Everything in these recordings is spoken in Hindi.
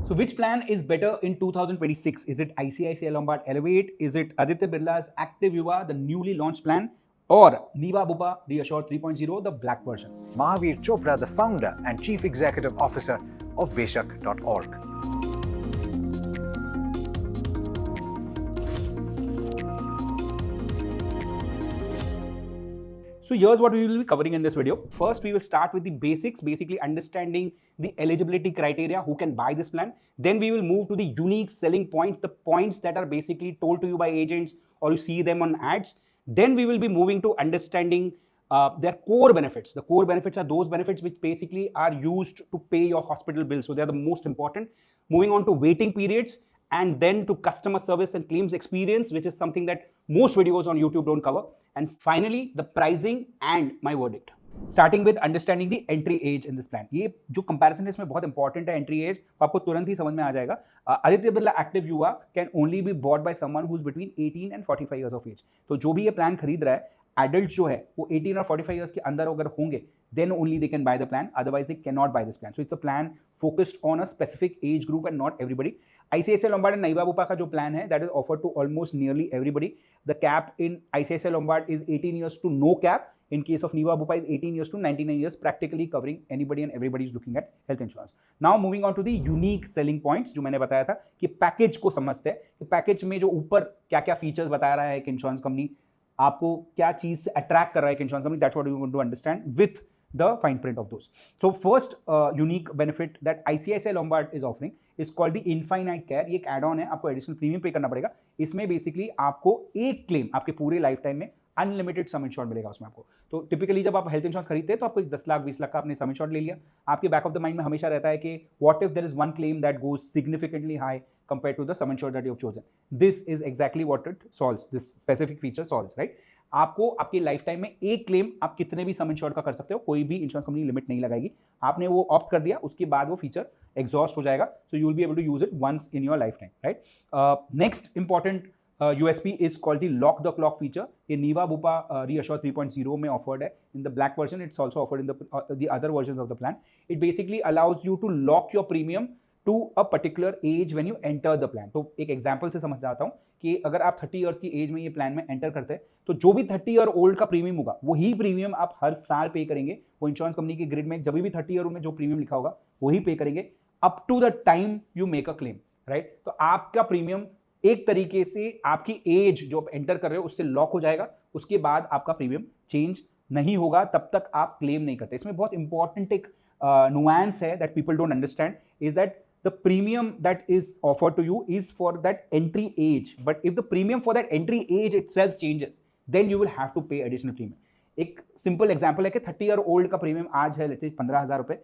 So which plan is better in 2026? Is it ICICI Lombard Elevate? Is it Aditya Birla's Active Yuva, the newly launched plan? Or Niva Bupa Reassure 3.0, the black version? Mahavir Chopra, the founder and chief executive officer of Beshak.org. So here's what we will be covering in this video. First, we will start with the basics, basically understanding the eligibility criteria, who can buy this plan. Then we will move to the unique selling points, the points that are basically told to you by agents or you see them on ads. Then we will be moving to understanding their core benefits. The core benefits are those benefits which basically are used to pay your hospital bills. So they're the most important. Moving on to waiting periods, and then to customer service and claims experience, which is something that most videos on YouTube don't cover. And finally, the pricing and my verdict. Starting with understanding the entry age in this plan. ये जो comparison है इसमें बहुत important है entry age, आपको तुरंत ही समझ में आ जाएगा. Aditya Birla Active Yuva can only be bought by someone who's between 18 and 45 years of age. तो जो भी ये plan खरीद रहा है, adult जो है वो 18 और 45 years के अंदर अगर होंगे, then only they can buy the plan. Otherwise, they cannot buy this plan. So it's a plan focused on a specific age group and not everybody. ICICI Lombard and Niva Bupa का जो plan है, that is offered to almost nearly everybody. The cap in ICICI Lombard is 18 years to no cap. In case of Niva Bupa is 18 years to 99 years, practically covering anybody and everybody is looking at health insurance. Now moving on to the unique selling points, जो मैंने बताया था कि पैकेज को समझते हैं कि पैकेज में जो ऊपर क्या क्या फीचर्स बता रहा है एक इंश्योरेंस कंपनी, आपको क्या चीज से अट्रैक्ट कर रहा है एक insurance company, that's what we want to understand with the fine print of those. So first unique benefit that ICICI Lombard is offering is called the Infinite Care. ये एक एड ऑन है, आपको एडिशनल प्रीमियम पे करना पड़ेगा. इसमें बेसिकली आपको एक क्लेम आपके पूरे लाइफ टाइम में अनलिमिटेड सम इंश्योर्ड मिलेगा उसमें आपको. तो टिपिकली जब आप हेल्थ इंश्योरेंस खरीदते हैं तो आपको 10 लाख 20 लाख का आपने सम इंश्योर्ड ले लिया. आपके बैक ऑफ द माइंड में हमेशा रहता है कि what if there is one claim that goes significantly high compared to the sum insured that you have chosen. This is exactly what it solves. This specific feature solves, right? आपको आपकी लाइफ टाइम में एक क्लेम आप कितने भी सम इंश्योर्ड का कर सकते हो, कोई भी इंश्योरेंस कंपनी लिमिट नहीं लगाएगी. आपने वो ऑप्ट कर दिया, उसके बाद वो फीचर एग्जॉस्ट हो जाएगा. So you will be able to use it once in your life time, right? Next important USP is called the lock the clock feature. ये Niva Bupa Reassure 3.0 में offered है. In the black version, it's also offered in the other versions of the plan. It basically allows you to lock your premium to a particular age when you enter the plan. तो एक एग्जाम्पल से समझ जाता हूँ कि अगर आप 30 ईयर्स की एज में ये प्लान में एंटर करते हैं तो जो भी 30 ईयर ओल्ड का प्रीमियम होगा वही प्रीमियम आप हर साल पे करेंगे. वो इंश्योरेंस कंपनी के ग्रिड में जब भी 30 ईयर में जो प्रीमियम लिखा होगा वही पे करेंगे up to the time you make a claim, right? तो आपका प्रीमियम एक तरीके से आपकी एज जो आप एंटर कर रहे हो उससे लॉक हो जाएगा. उसके बाद आपका प्रीमियम चेंज नहीं होगा तब तक आप क्लेम नहीं करते. इसमें बहुत इंपॉर्टेंट एक नुआंस है that people don't understand is that the premium that is offered to you is for that entry age, but if the premium for that entry age itself changes then you will have to pay additional premium. एक सिंपल एग्जांपल है कि 30 ईयर ओल्ड का प्रीमियम आज है लेट्स से 15,000 रुपए.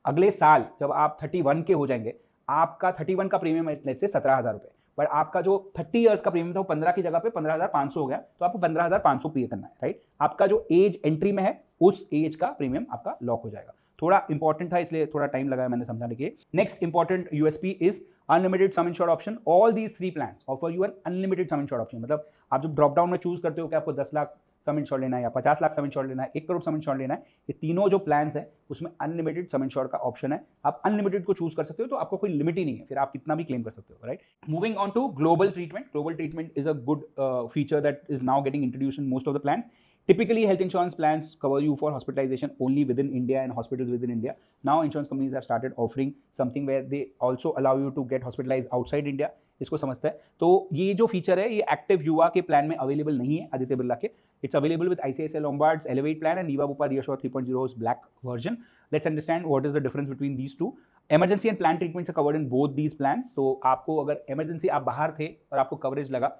अगले साल जब आप 31 के हो जाएंगे आपका 31 का प्रीमियम है लेट्स से 17,000 रुपए, बट आपका जो 30 ईयर्स का प्रीमियम था वो 15 की जगह पे 15,500 हो गया, तो आपको 15,500 पे करना है, राइट? आपका जो एज एंट्री में है उस एज का प्रीमियम आपका लॉक हो जाएगा. थोड़ा इंपॉर्टेंट था इसलिए थोड़ा टाइम लगाया मैंने समझाने के लिए. Next important USP is unlimited some insured option. All these 3 plans offer you an unlimited some insured option. मतलब आप जब ड्रॉप डाउन में चूज करते हो कि आपको 10 लाख सम इंश्योर्ड लेना है या 50 लाख सम इंश्योर्ड लेना है, 1 करोड़ सम इंश्योर्ड लेना है, ये तीनों जो प्लान्स है उसमें अनलिमिटेड सम इंश्योर्ड का ऑप्शन है. आप अनलिमिटेड को चूज कर सकते हो तो आपको कोई लिमिट ही नहीं है, फिर आप कितना भी क्लेम कर सकते हो, right? Moving on to global treatment. Global treatment is a good feature that is now getting introduced in most of the plans. Typically, health insurance plans cover you for hospitalization only within India and hospitals within India. Now, insurance companies have started offering something where they also allow you to get hospitalized outside India. इसको समझता है. तो ये जो फीचर है ये एक्टिव युवा के प्लान में अवेलेबल नहीं है आदित्य बिरला के. It's available with ICICI Lombard's Elevate plan and Niva Bupa Reassure 3.0's black version. Let's understand what is the difference between these two. Emergency and plan treatments are covered in both these plans. तो आपको अगर emergency आप बाहर थे और आपको कवरेज लगा,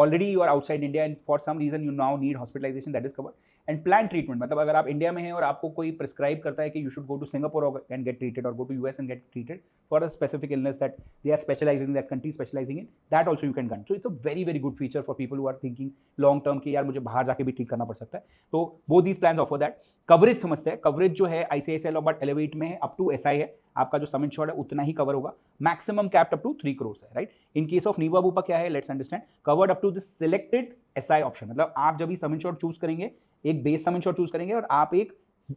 already you are outside India and for some reason you now need hospitalization, that is covered. And plan treatment मतलब अगर आप इंडिया में हैं और आपको कोई प्रिस्क्राइब करता है कि you should go to Singapore and get treated or go to US and get treated for a specific illness that they are specializing, that country specializing in, that also you can get. So it's a very very good feature for people who are thinking long term कि यार मुझे बाहर जाके भी ठीक करना पड़ सकता है. तो both these plans offer that. Coverage समझते हैं. कवरेज जो है ICICI Lombard Elevate में है अप टू SI है. आपका जो सम इंश्योर्ड है उतना ही कवर होगा. Maximum capped up to 3 crore है, right? In case of Niva Bupa क्या है, let's understand. Covered up to the selected SI option. मतलब आप जब भी सम इंश्योर्ड चूज करेंगे, एक बेस सम इंश्योर्ड चूज करेंगे और आप एक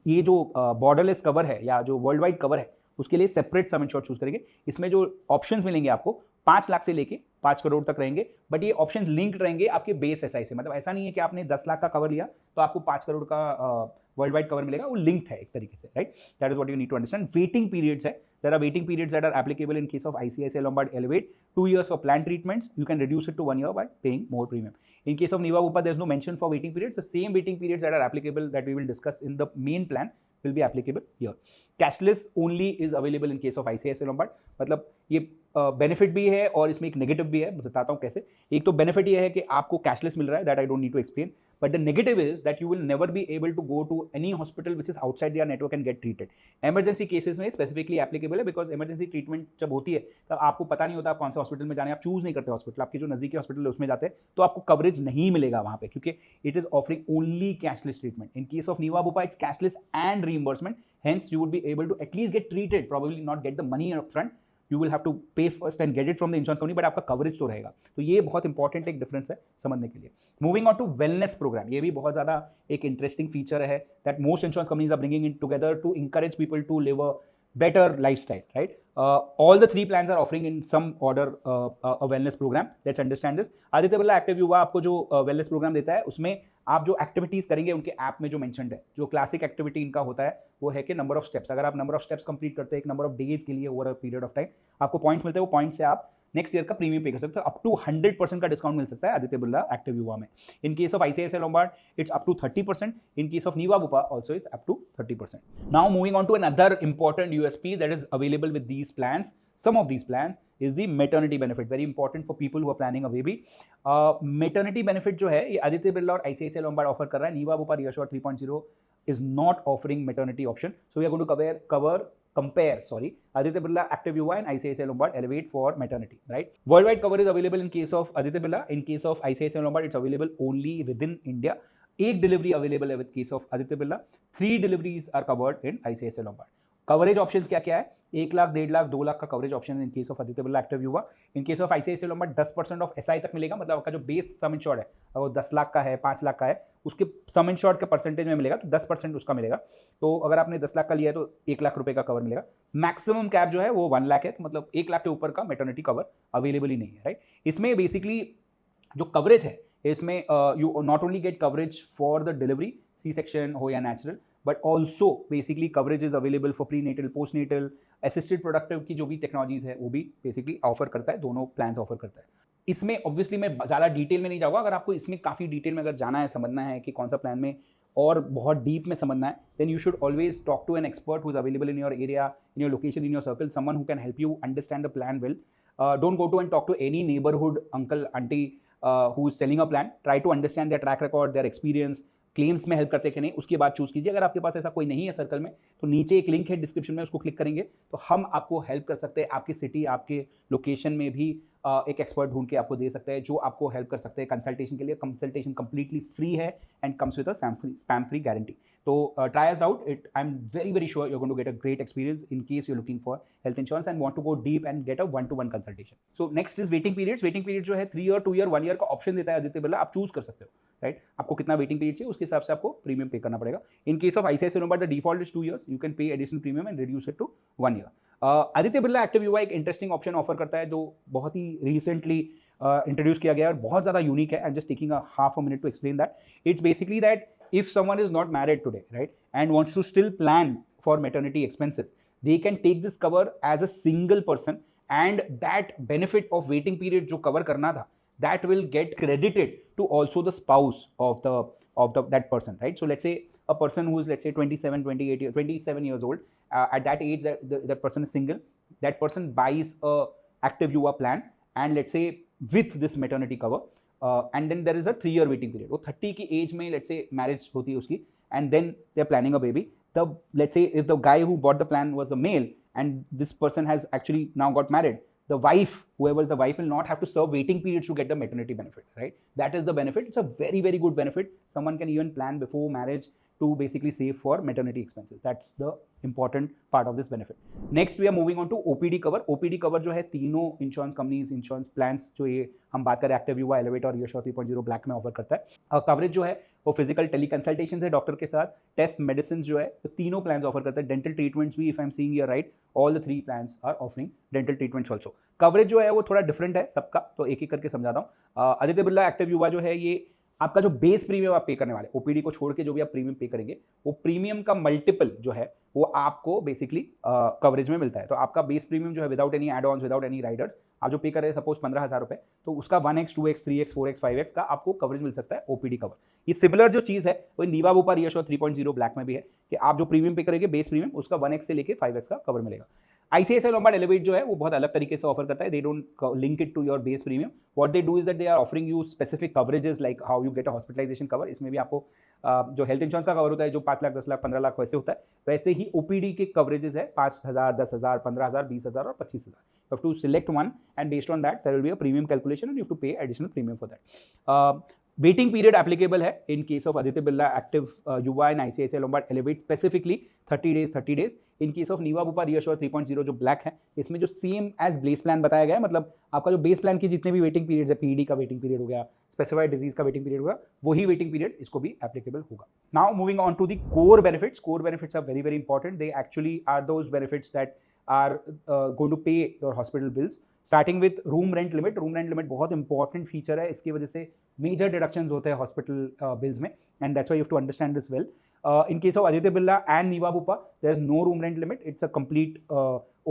ये जो बॉर्डरलेस कवर है या जो वर्ल्ड वाइड कवर है उसके लिए सेपरेट सम इंश्योर्ड चूज करेंगे। इसमें जो ऑप्शंस मिलेंगे आपको 5 लाख से लेके 5 करोड़ तक रहेंगे, बट ये ऑप्शन लिंक्ड रहेंगे आपके बेस एसआई से। मतलब ऐसा नहीं है कि आपने 10 लाख का कवर लिया तो आपको 5 करोड़ का वर्ल्ड वाइड कवर मिलेगा, वो लिंक्ड है एक तरीके से, right? That is what you need to understand. Waiting periods है, there are waiting periods that are applicable in case of ICICI Lombard Elevate, 2 years for planned treatments, you can reduce it to 1 year by paying more premium. In case of Niva Bupa, there's no mention for waiting periods. The same waiting periods that are applicable that we will discuss in the main plan will be applicable here. Cashless only is available in case of ICICI Lombard. मतलब ये बेनिफिट भी है और इसमें एक नेगेटिव भी है, बताता हूँ कैसे। एक तो बेनिफिट ये है कि आपको कैशलेस मिल रहा है, that I don't need to explain, but the negative is that you will never be able to go to any hospital which is outside their network and get treated. Emergency cases में specifically applicable है, because emergency treatment जब होती है तब आपको पता नहीं होता आप कौन से हॉस्पिटल में जाने, आप चूज नहीं करते हॉस्पिटल, आपकी जो नजदीकी हॉस्पिटल है उसमें जाते हैं तो आपको कवरेज नहीं मिलेगा वहाँ पे, क्योंकि it is offering only cashless treatment. In case of Niva Bupa it's cashless and reimbursement, hence you would be able to at least get treated, probably not get the money up front, you will have to pay first and get it from the insurance company, but आपका कवरेज तो रहेगा। तो ये बहुत इंपॉर्टेंट एक डिफरेंस है समझने के लिए। Moving on to wellness programme, ये भी बहुत ज़्यादा एक इंटरेस्टिंग फीचर है that most insurance companies are bringing in together to encourage people to live a better lifestyle, right? All the 3 plans are offering in some order a wellness program. Let's understand this. Aditya Birla active युवा आपको जो वेलनेस प्रोग्राम देता है उसमें आप जो एक्टिविटीज करेंगे उनके ऐप में जो मेंशन्ड है, जो क्लासिक एक्टिविटी इनका होता है वो है कि नंबर ऑफ स्टेप्स। अगर आप नंबर ऑफ स्टेप्स कंप्लीट करते हैं एक नंबर ऑफ डेज के लिए over a period of time, आपको पॉइंट्स मिलते हैं, वो पॉइंट से आप नेक्स्ट ईयर का प्रीमियम पे कर सकते हो। अप टू 100% का डिस्काउंट मिल सकता है आदित्य बिरला एक्टिव युवा में। इन case of ICICI Lombard it's up to 30%. In case of Niva Bupa also is up to 30%. Now moving on to another important USP that is available with these plans, some of these plans, is the maternity benefit. Very important for people who are planning a baby. Maternity benefit जो है ये आदित्य बिरला और ICICI Lombard ऑफर कर रहा है। Niva Bupa Reassure 3.0 is not offering maternity option. So we are going to compare Aditya Birla Active UY and ICICI Lombard Elevate for maternity, right? Worldwide cover is available in case of Aditya Birla. In case of ICICI Lombard, it's available only within India. एक delivery available है with case of Aditya Birla. 3 deliveries are covered in ICICI Lombard. Coverage options क्या क्या है? 1 लाख, 1.5 लाख, 2 लाख का coverage option in case of Aditya Birla active Yuva. In case of ICICI Lombard 10% of SI तक मिलेगा, मतलब आपका जो बेस सम इंश्योर्ड है अगर वो 10 लाख का है, 5 लाख का है, उसके सम इंश्योर्ड के परसेंटेज में मिलेगा तो 10% उसका मिलेगा। तो अगर आपने 10 लाख का लिया है तो 1 लाख रुपए का कवर मिलेगा। मैक्सिमम कैप जो है वो 1 लाख है, तो मतलब 1 लाख के ऊपर का मेटर्निटी कवर अवेलेबल ही नहीं है, राइट? इसमें बेसिकली जो कवरेज है इसमें you not only get coverage for the delivery, C section हो या natural, but also basically coverage is available for pre natal, post natal, assisted productive की जो भी टेक्नोलॉजीज है वो भी बेसिकली ऑफर करता है, दोनों प्लान्स ऑफर करता है। इसमें ऑब्वियसली मैं ज़्यादा डिटेल में नहीं जाऊँगा, अगर आपको इसमें काफ़ी डिटेल में अगर जाना है, समझना है कि कौन सा प्लान में और बहुत डीप में समझना है, then you should always talk to an expert who is available in your area, in your location, in your circle, someone who can help you understand the plan well. Don't go to and talk to any neighborhood uncle, auntie who is selling a plan. Try to understand their track record, their experience, claims में हेल्प करते कि नहीं, उसके बाद चूज कीजिए. अगर आपके पास ऐसा कोई नहीं है सर्कल में, तो नीचे एक लिंक है डिस्क्रिप्शन में, उसको क्लिक करेंगे तो हम आपको हेल्प कर सकते हैं. आपकी सिटी, आपके लोकेशन में भी एक एक्सपर्ट ढूंढ के आपको दे सकते हैं जो आपको हेल्प कर सकते हैं कंसल्टेशन के लिए. कंसल्टेशन कंप्लीटली फ्री है and comes with a spam free guarantee. तो try us out. I am very sure you are going to get a great experience in case you are looking for health insurance and want to go deep and get a 1-to-1 consultation. So next is waiting periods. Waiting period जो है 3 ईयर, 2 ईयर, 1 ईयर का ऑप्शन देता है आदित्य बिरला. आप चूज कर सकते हो, राइट? आपको कितना वेटिंग पीरियड चाहिए उसके हिसाब से आपको प्रीमियम पे करना पड़ेगा. In case of ICICI Lombard the default is 2 years. You can pay additional premium and reduce it to 1 year. Aditya Birla active Yuva एक इंटरेस्टिंग ऑप्शन ऑफर करता है जो बहुत ही रिसेंटली इंट्रोड्यूस किया गया है और बहुत ज़्यादा यूनिक है. I am just taking a half a minute to explain that. It's basically that if someone is not married today, right, and wants to still plan for maternity expenses, they can take this cover as a single person, and that benefit of waiting period जो cover करना था, that will get credited to also the spouse of that person, right? So let's say a person who is, let's say, 27 years old, at that age that person is single, that person buys a active युवा plan, and let's say with this maternity cover, and then there is a 3-year waiting period. वो 30 की एज में let's say marriage होती है उसकी, and then they are planning a baby. Let's say if the guy who bought the plan was a male and this person has actually now got married, the wife, whoever is the wife, will not have to serve waiting periods to get the maternity benefit, right? That is the benefit. It's a very good benefit. Someone can even plan before marriage to basically save for maternity expenses. That's the important part of this benefit. Next, we are moving on to OPD cover. OPD cover जो है तीनों इंश्योरेंस कंपनीज, इंश्योरेंस प्लान्स जो ये हम बात करें एक्टिव युवा, एलिवेट और रियोश्योर 3.0 ब्लैक में ऑफर करता है। कवरेज जो है वो फिजिकल टेलीकंसल्टेशन है डॉक्टर के साथ, टेस्ट मेडिसिन जो है तो तीनों प्लान्स ऑफर करते हैं। डेंटल ट्रीटमेंट्स भी, if I am seeing you right, all the 3 plans are offering dental treatments also. Coverage जो है वो थोड़ा डिफरेंट है सबका, तो एक एक करके समझाता हूँ। आदित्य बिरला एक्टिव युवा जो है ये आपका जो बेस प्रीमियम आप पे करने वाले, ओपीडी को छोड़ के जो भी आप प्रीमियम पे करेंगे, वो प्रीमियम का मल्टीपल जो है वो आपको बेसिकली कवरेज में मिलता है। तो आपका बेस प्रीमियम जो है without any add ons, without any riders, आप जो पे कर रहे हैं सपोज 15,000 रुपए, तो उसका 1x, 2x, 3x, 4x, 5x का आपको कवरेज मिल सकता है ओपीडी कवर। ये सिमिलर जो चीज़ है वो नीवा बुपा रियोश्योर 3.0 ब्लैक में भी है कि आप जो प्रीमियम पे करेंगे बेस प्रीमियम, उसका 1x से लेके 5x का कवर मिलेगा। ICICI Lombard Elevate जो है वो बहुत अलग तरीके से ऑफर करता है। They don't link it to your base premium. What they do is that they are offering you specific coverages like how you get a hospitalisation cover. इसमें भी आपको जो हेल्थ इंश्योरेंस का कवर होता है जो 5 लाख, 10 लाख, 15 लाख वैसे होता है, वैसे ही ओपीडी के कवरेजेस है 5,000, 10,000, 15,000, 20,000 और 25,000। You have to select one, and based on that there will be a premium calculation and you have to pay additional premium for that. Waiting period applicable है in case of Aditya Birla Active Yuva and ICICI Lombard Elevate specifically 30 days 30 days. In case of Niva Bupa Reassure 3.0 जो ब्लैक है, इसमें जो सेम एज बेस प्लान बताया गया है, मतलब आपका जो बेस प्लान की जितने भी वेटिंग पीरियड्स है, पीडी का वेटिंग पीरियड हो गया, स्पेसिफाइड डिजीज का वेटिंग पीरियड होगा, वही वेटिंग पीरियड इसको भी एप्लीकेबल होगा। Now moving on to the core benefits. Core benefits are very very important. They actually are those benefits that are going to pay your hospital bills, starting with room rent limit. room rent limit बहुत important feature है, इसकी वजह से major deductions होते हैं hospital bills में, and that's why you have to understand this well. In case of Aditya Birla and Niva Bupa, there is no room rent limit. It's a complete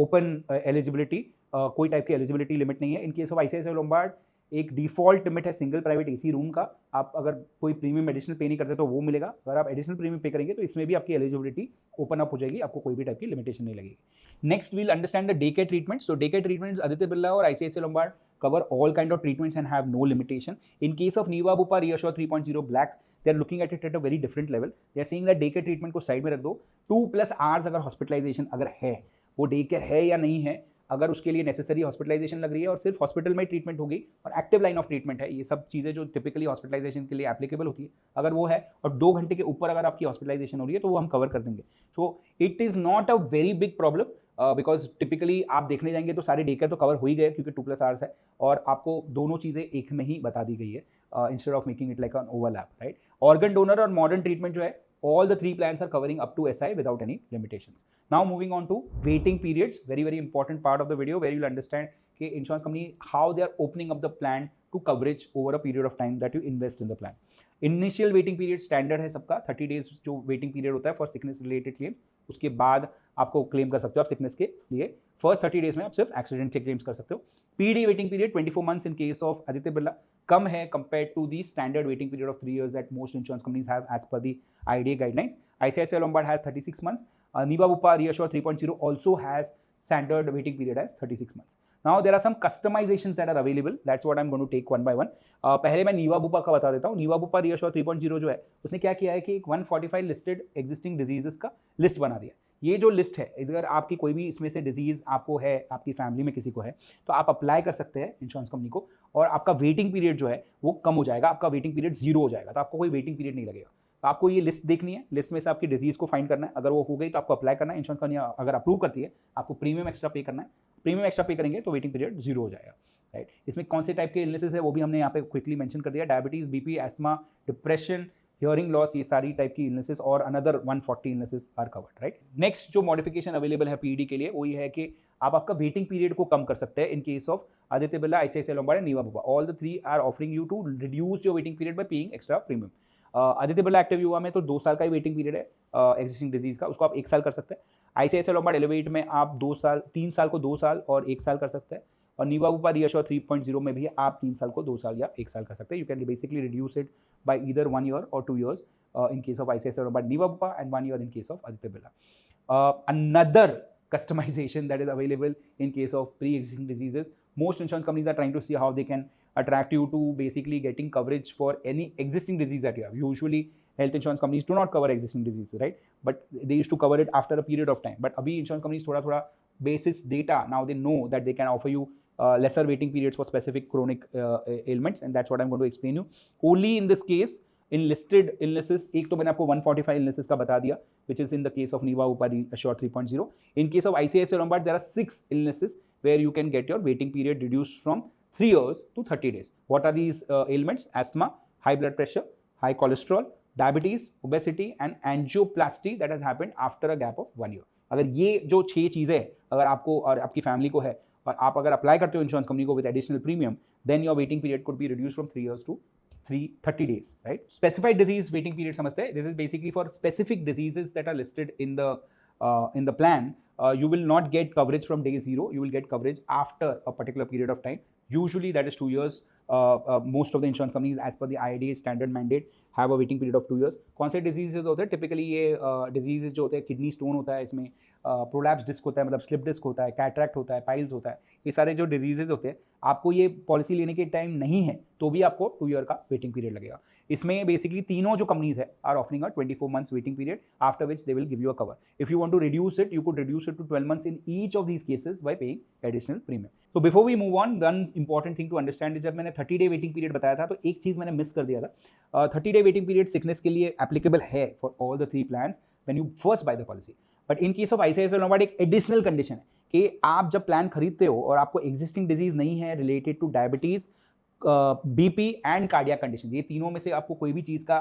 open eligibility. कोई टाइप की eligibility limit नहीं है। In case of ICICI Lombard एक डिफॉल्ट लिमिट है सिंगल प्राइवेट एसी रूम का। आप अगर कोई प्रीमियम एडिशनल पे नहीं करते तो वो मिलेगा, अगर आप एडिशनल प्रीमियम पे करेंगे तो इसमें भी आपकी एलिजिबिलिटी ओपन अप हो जाएगी, आपको कोई भी टाइप की लिमिटेशन नहीं लगेगी। Next we'll understand the day care treatments. तो day care treatments Aditya Birla और ICICI Lombard cover all kind of treatments and have no limitation. In case of Niva Bupa Reassure 3.0 Black, they are looking at it at a very different level. They are saying that day care treatment को साइड में रख दो, 2+ आवर्स अगर हॉस्पिटलाइजेशन अगर है, वो डे केयर है या नहीं है, अगर उसके लिए नेसेसरी हॉस्पिटलाइजेशन लग रही है और सिर्फ हॉस्पिटल में ट्रीटमेंट होगी और एक्टिव लाइन ऑफ ट्रीटमेंट है, ये सब चीज़ें जो टिपिकली हॉस्पिटलाइजेशन के लिए एप्लीकेबल होती है, अगर वो है और 2 घंटे के ऊपर अगर आपकी हॉस्पिटलाइजेशन हो रही है तो वो हम कवर कर देंगे। So it is not a very big problem because typically आप देखने जाएंगे तो सारे डे केयर तो कवर हो ही गए क्योंकि 2+ आवर्स है और आपको दोनों चीज़ें एक में ही बता दी गई है instead of making it like an overlap, right. Organ donor और मॉडर्न ट्रीटमेंट जो है, all the 3 plans are covering up to SI without any limitations. Now moving on to waiting periods, very very important part of the video where you will understand कि insurance company how they are opening up the plan to coverage over a period of time that you invest in the plan. Initial waiting period standard है सबका 30 days जो waiting period होता है for sickness related claim, उसके बाद आपको claim कर सकते हो आप sickness के लिए। फर्स्ट 30 डेज में आप सिर्फ एक्सीडेंट के क्लेम्स कर सकते हो। PD waiting period 24 months in case of Aditya Birla, कम है compare to the standard waiting period of 3 years that most insurance companies have as per the IDA guidelines. ICICI Lombard has 36 months. Niva Bupa Reassure 3.0 also has standard waiting period as 36 months. Now there are some customizations that are available. That's what I'm going to take one by one. पहले मैं नीवा बुपा का बता देता हूँ। नीवा बुपा रियोश्योर 3.0 जो है उसने क्या किया है कि एक 145 लिस्टेड एग्जिस्टिंग डिजीजेस का लिस्ट बना दिया। ये जो लिस्ट है, अगर आपकी कोई भी इसमें से डिजीज़ आपको है, आपकी फैमिली में किसी को है, तो आप अप्लाई कर सकते हैं इंश्योरेंस कंपनी को और आपका वेटिंग पीरियड जो है वो कम हो जाएगा, आपका वेटिंग पीरियड 0 हो जाएगा, तो आपको कोई वेटिंग पीरियड नहीं लगेगा। तो आपको ये लिस्ट देखनी है, लिस्ट में से आपकी डिजीज़ को फाइंड करना है, अगर वो हो गई तो आपको अप्लाई करना है। इंश्योरेंस कंपनी अगर अप्रूव करती है आपको प्रीमियम एक्स्ट्रा पे करना है, प्रीमियम एक्स्ट्रा पे करेंगे तो वेटिंग पीरियड 0 हो जाएगा, राइट। इसमें कौन से टाइप के इलनेसेस है वो भी हमने यहाँ पे क्विकली मेंशन कर दिया, diabetes, BP, asthma, depression, hearing loss, ये सारी टाइप की इलनेसेस और another 140 illnesses are covered, right. Next जो मॉडिफिकेशन अवेलेबल है पीडी के लिए वो ये है कि आप आपका वेटिंग पीरियड को कम कर सकते हैं in case of Aditya Birla, ICICI Lombard and Niva Bupa. All the 3 are offering you to reduce your waiting period by paying extra premium. Aditya Birla active Yuva में तो 2 साल का ही वेटिंग पीरियड है एग्जिस्टिंग डिजीज का, उसको आप 1 साल कर सकते हैं। ICICI Lombard एलिवेट में आप 2 साल, 3 साल को 2 साल और 1 साल कर सकते हैं। और नीवा बुपा रियोश्योर 3.0 में भी आप 3 साल को 2 साल या 1 साल कर सकते हैं। You can basically reduce it by either 1 year or 2 years in case of ICICI Lombard Niva Bupa and 1 year in case of Aditya Birla. Another customization that is available in case of pre-existing diseases, most insurance companies are trying to see how they can attract you to basically getting coverage for any existing disease that you have. Usually health insurance companies do not cover existing diseases, right? But they used to cover it after a period of time. But abhi insurance companies thoda basis data, now they know that they can offer you lesser waiting periods for specific chronic ailments, and that's what I'm going to explain you. Only in this case in listed illnesses, एक तो मैंने आपको 145 इलनेसेस का बता दिया, which is in the case of Niva Bupa Assure 3.0. In case of ICICI Lombard, there are 6 illnesses where you can get your waiting period reduced from 3 years to 30 days. What are these ailments? Asthma, high blood pressure, high cholesterol, diabetes, obesity and angioplasty that has happened after a gap of 1 year. अगर ये जो 6 चीज़ें अगर आपको और आपकी फैमिली को है और आप अगर अप्लाई करते हो इंश्योरेंस कंपनी को with additional premium, then your waiting period could be reduce from 3 years to 30 days, right? Specified disease waiting period समझते हैं. This is basically for specific diseases that are listed in the plan. You will not get coverage from day 0. You will get coverage after a particular period of time. Usually that is 2 years. Most of the insurance companies, as per the IRDAI standard mandate, have a waiting period of 2 years. कौन से diseases होते हैं? Typically ये diseases जो होते हैं, kidney stone होता है इसमें, प्रोलैप्स डिस्क होता है, मतलब स्लिप डिस्क होता है, कैटरैक्ट होता है, पाइल्स होता है, ये सारे जो डिजीजेज होते हैं, आपको ये पॉलिसी लेने के टाइम नहीं है तो भी आपको 2 year का वेटिंग पीरियड लगेगा. इसमें बेसिकली तीनों जो कंपनीज है are offering a 24 months waiting period, after which they will give you a cover. If you want to reduce it, you could reduce it to 12 months in each of these cases by paying additional premium. तो before we move on, one important thing to understand is, जब मैंने 30 day वेटिंग पीरियड बताया था तो एक चीज़ मैंने मिस कर दिया था. 30 day वेटिंग पीरियड सिकनेस के लिए एप्लीकेबल है for all the 3 plans when you first by the policy. But in case of ICICI Lombard एक एडिशनल कंडीशन है कि आप जब प्लान खरीदते हो और आपको एग्जिस्टिंग डिजीज नहीं है related two diabetes, BP and cardiac condition, ये तीनों में से आपको कोई भी चीज़ का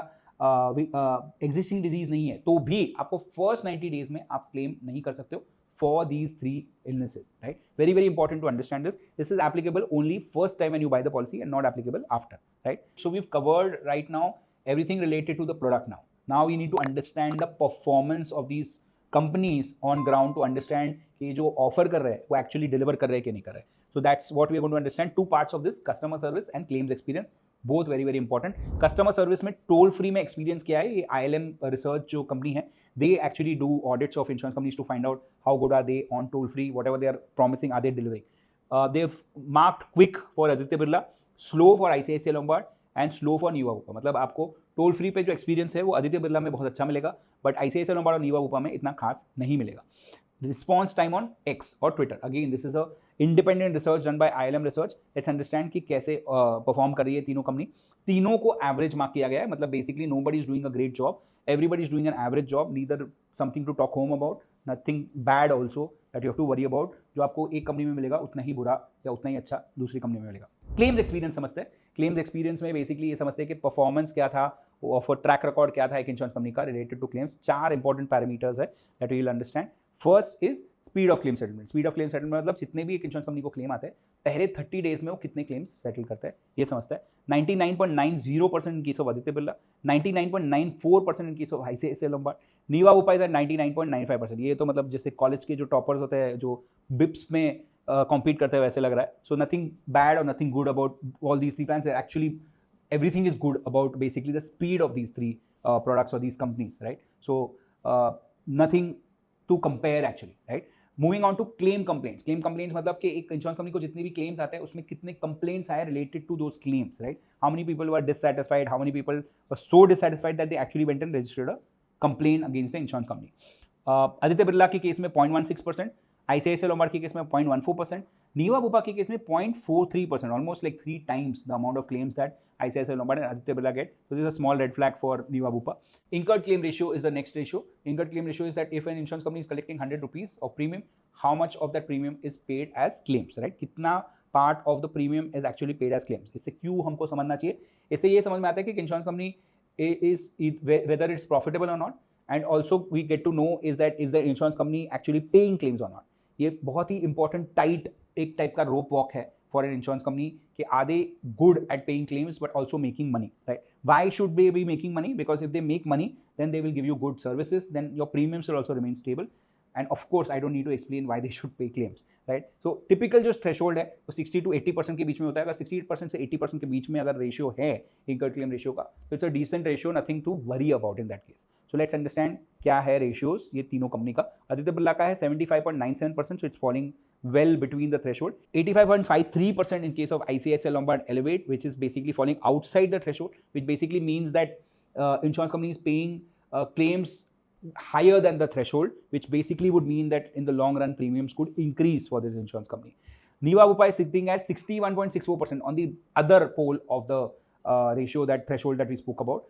एग्जिस्टिंग डिजीज नहीं है तो भी आपको फर्स्ट 90 days में आप क्लेम नहीं कर सकते हो for these 3 illnesses, right? Very, very important to understand this. This is applicable only first time when you buy the policy and not applicable after, right? So we've covered right now everything related to the product now. Now we need to understand the performance of these companies on ground to understand कि जो ऑफर कर रहे हैं वो एक्चुअली डिलीवर कर रहे हैं कि नहीं कर रहे हैं. So that's what we are going to understand. 2 parts of this, customer service and claims experience, both very very important. Customer service में टोल फ्री में एक्सपीरियंस क्या है, ये ILM रिसर्च जो कंपनी है, they actually do audits of insurance companies to find out how good are they on toll free, whatever they are promising are they delivering. They've marked quick for Aditya Birla, slow for ICICI Lombard and slow for Niva Bupa. मतलब आपको टोल फ्री पे जो एक्सपीरियंस है वो आदित्य बिरला में बहुत अच्छा मिलेगा, बट ICICI Lombard और नीवा बुपा में इतना खास नहीं मिलेगा. रिस्पॉन्स टाइम ऑन X और Twitter, again this is a independent research done by ILM research. Let's understand कि कैसे परफॉर्म कर रही है तीनों कंपनी. तीनों को एवरेज मार्क किया गया है, मतलब basically nobody is doing a great job, everybody is doing an average job, neither something to talk home about, nothing bad also that you have to worry about. जो आपको एक कंपनी में मिलेगा उतना ही बुरा या उतना ही अच्छा दूसरी कंपनी में मिलेगा. क्लेम्स एक्सपीरियंस समझते हैं. क्लेम्स एक्सपीरियंस में बेसिकली ये समझते हैं कि परफॉर्मेंस क्या था, ऑफर ट्रैक रिकॉर्ड क्या था एक इंश्योरेंस कंपनी का related to claims. 4 important parameters है that you will understand. First is speed of claim settlement. Speed of claim settlement मतलब जितने भी एक इंश्योरेंस कंपनी को क्लेम आते हैं पहले 30 days में वो कितने क्लेम्स सेटल करते हैं ये समझता है. 99.90% in case of Aditya Birla, 99.94% in case of ICICI Lombard. Niva Bupa is at 99.95%. ये तो मतलब जैसे कॉलेज के जो टॉपर्स होते हैं जो बिप्स में कॉम्पीट करते हैं वैसे लग रहा है. सो नथिंग बैड और nothing good about all these 3 plans. Actually everything is good about basically the speed of these 3 products or these companies, right? So nothing to compare actually, right? Moving on to claim complaints. Claim complaints मतलब कि एक इंश्योरेंस कंपनी को जितने भी क्लेम्स आते हैं उसमें कितने कंप्लेंट्स आए related to those claims, right? How many people were dissatisfied, how many people were so dissatisfied that they actually went and registered a complain against the insurance company. Aditya Birla के केस में 0.16%, ICICI Lombard के केस में 0.14%, नीवा बुपा के केस में 0.43%, almost like 3 times the amount of claims that ICICI Lombard and Aditya Birla get. So this is a small red flag for Niva Bupa. Incurred claim ratio is the next ratio. Incurred claim ratio is that if an insurance company is collecting 100 rupees of premium, how much of that premium is paid as claims, right? कितना part of the premium is actually paid as claims. इससे क्यों हमको समझना चाहिए, इससे ये समझ में आता है कि insurance company is whether it's profitable or not, and also we get to know is the insurance company actually paying claims or not. ये बहुत ही इंपॉर्टेंट टाइट एक टाइप का रोप वॉक है फॉर एन इंश्योरेंस कंपनी कि are they good at paying claims but also making money, right? Why should they be making money? Because if they make money then they will give you good services, then your premiums will also remain stable, and of course I don't need to explain why they should pay claims, right? So typical जो थ्रेशोल्ड है वो 60 to 80% के बीच में होता है. अगर 60% से 80% के बीच में अगर रेशियो है इनकर्ड क्लेम रेशियो का, तो it's a decent ratio, nothing to worry about in that case. So let's understand क्या है रेशियोज ये तीनों कंपनी का. आदित्य बिरला का है 75.97%, so it's falling well between the threshold. 85.53% in case of ICICI Lombard Elevate, which is basically falling outside the threshold, which basically means that insurance company is paying claims higher than the threshold, which basically would mean that in the long run premiums could increase for this insurance company. Niva Bupa is sitting at 61.64% on the other pole of the ratio, that threshold that we spoke about,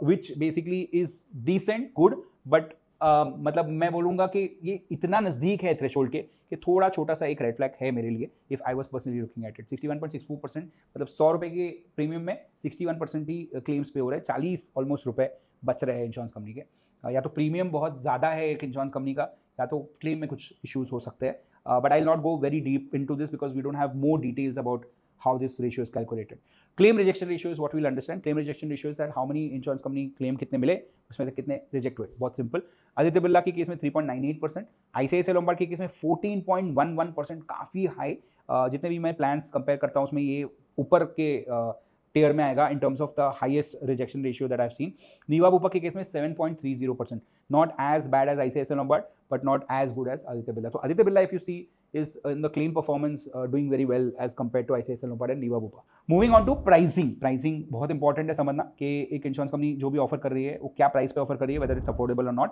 which basically is decent, good, but मतलब मैं बोलूँगा कि ये इतना नज़दीक है थ्रेशोल्ड के कि थोड़ा छोटा सा एक रेड फ्लैग है मेरे लिए if I was personally looking at it. 61.64%, मतलब 100 रुपये के प्रीमियम में 61% ही क्लेम्स पे हो रहे हैं, 40 ऑलमोस्ट रुपये बच रहे हैं इंश्योरेंस कंपनी के। या तो प्रीमियम बहुत ज़्यादा है एक इंश्योरेंस कंपनी का, या तो क्लेम में कुछ इश्यूज़ हो सकते हैं, but I will not go very deep into this because we don't have more details about how this ratio is calculated. Claim rejection ratio is what we'll understand. Claim rejection ratio is that how many insurance company claim कितने मिले, उसमें से कितने रिजेक्ट हुए, बहुत सिंपल। आदित्य बिरला की केस में 3.98%, ICICI लोम्बार्ड की केस में 14.11%, काफ़ी हाई। जितने भी मैं प्लान्स कंपेयर करता हूँ उसमें ये ऊपर के टेयर में आएगा in terms of the highest rejection ratio that I have seen. Niva Bupa के केस में 7.30%, not as bad as ICICI Lombard but not as good as Aditya Birla. तो Aditya Birla if you see is in the claim performance doing very well as compared to ICICI Lombard and Niva Bupa. Moving on to pricing. Pricing बहुत इंपॉर्टेंट है समझना कि एक इंश्योरेंस कंपनी जो भी ऑफर कर रही है वो क्या प्राइस पे ऑफर कर रही है, whether it's affordable or not.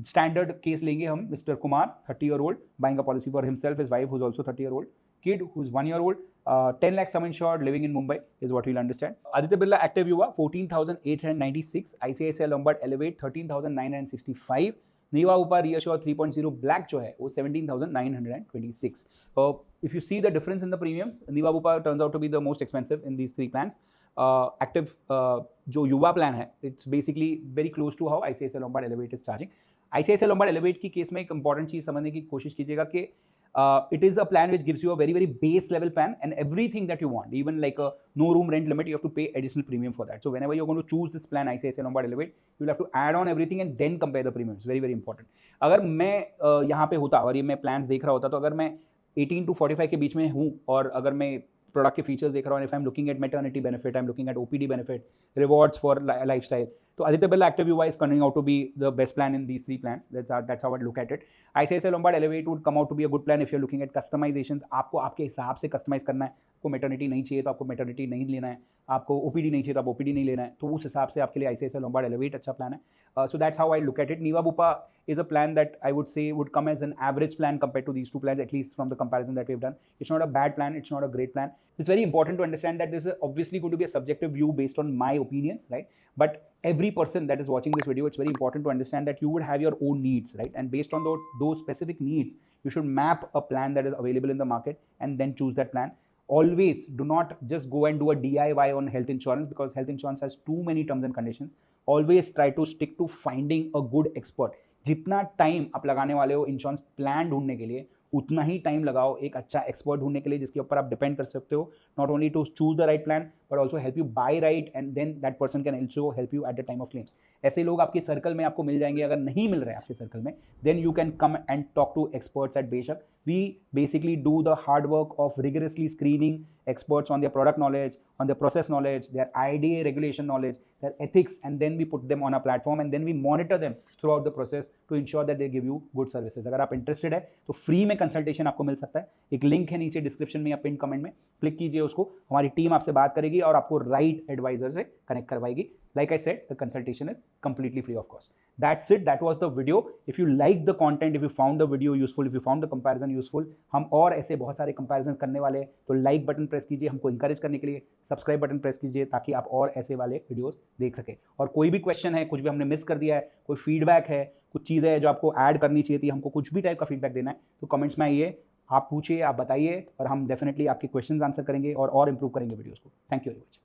Standard case लेंगे हम, mister Kumar 30 year old buying a policy for himself, his wife who's also 30 year old, kid who's 1 year old, 10 lakh sum insured, living in Mumbai is what we'll understand. Aditya Birla Active Yuva 14,896, ICICI Lombard Elevate 13,965, Niva Bupa reassure 3.0 black जो है वो 17,926. If you see the difference in the premiums, Niva Bupa turns out to be the most expensive in these three plans. Active जो युवा प्लान है it's basically very close to how ICICI Lombard Elevate is charging. ICICI Lombard Elevate की केस में एक इंपॉर्टेंट चीज समझने की कोशिश कीजिएगा कि it is a plan which gives you a very very base level plan and everything that you want, even like a no room rent limit, you have to pay additional premium for that. So whenever you're going to choose this plan ICICI Lombard Elevate, you'll have to add on everything and then compare the premiums. Very very important. अगर मैं यहाँ पे होता और ये मैं plans देख रहा होता, तो अगर मैं 18 to 45 के बीच में हूँ और अगर मैं प्रोडक्ट के फीचर्स देख रहा हूँ, if I'm looking at maternity benefit, I'm looking at OPD benefit, rewards for lifestyle, तो Aditya Birla Active Yuva is coming out to be the best plan in these three plans. That's how I'd look at it. ICICI Lombard Elevate would come out to be a good plan if you're looking at customizations. आपको आपके हिसाब से कस्टमाइज करना है, आपको मैटर्निटी नहीं चाहिए तो आपको मैटर्निटी नहीं लेना है, आपको OPD नहीं चाहिए तो आप OPD नहीं लेना है, तो उस हिसाब से आपके लिए ICICI Lombard Elevate अच्छा प्लान है. So that's how I look at it. Niva Bupa is a plan that I would say would come as an average plan compared to these two plans, at least from the comparison that we've done. It's not a bad plan, it's not a great plan. It's very important to understand that this is obviously going to be a subjective view based on my opinions, right? But every person that is watching this video, it's very important to understand that you would have your own needs, right? And based on those specific needs, you should map a plan that is available in the market and then choose that plan. Always do not just go and do a DIY on health insurance, because health insurance has too many terms and conditions. Always try to stick to finding a good expert. जितना टाइम आप लगाने वाले हो इंश्योरेंस प्लान ढूंढने के लिए, उतना ही टाइम लगाओ एक अच्छा एक्सपर्ट ढूंढने के लिए जिसके ऊपर आप डिपेंड कर सकते हो, not only to choose the right plan but also help you buy right, and then that person can also help you at the time of claims. ऐसे लोग आपके सर्कल में आपको मिल जाएंगे. अगर नहीं मिल रहे हैं आपके सर्कल में, then you can come and talk to experts at बेशक. We basically do the hard work of rigorously screening experts on their product knowledge, on their process knowledge, their IDA regulation knowledge, their ethics, and then we put them on a platform and then we monitor them throughout the process to ensure that they give you good services. अगर आप interested है तो फ्री में कंसल्टेशन आपको मिल सकता है. एक लिंक है नीचे डिस्क्रिप्शन में या पिन कमेंट में, क्लिक कीजिए उसको. हमारी टीम आपसे बात करेगी और आपको राइट एडवाइजर से कनेक्ट करवाएगी. Like I said, the consultation is completely free of cost. That's it. That was the video. If you liked the content, if you found the video useful, if you found the comparison useful, हम और ऐसे बहुत सारे कंपैरिजन करने वाले हैं, तो लाइक बटन प्रेस कीजिए हमको इंकरेज करने के लिए, सब्सक्राइब बटन प्रेस कीजिए ताकि आप और ऐसे वाले वीडियोस देख सकें. और कोई भी क्वेश्चन है, कुछ भी हमने मिस कर दिया है, कोई फीडबैक है, कुछ चीज़ें है जो आपको ऐड करनी चाहिए थी, हमको कुछ भी टाइप का फीडबैक देना है, तो कमेंट्स में आइए, आप पूछिए, आप बताइए, और हम डेफिनेटली आपके क्वेश्चन आंसर करेंगे और इंप्रूव करेंगे वीडियोज़ को. Thank you very much.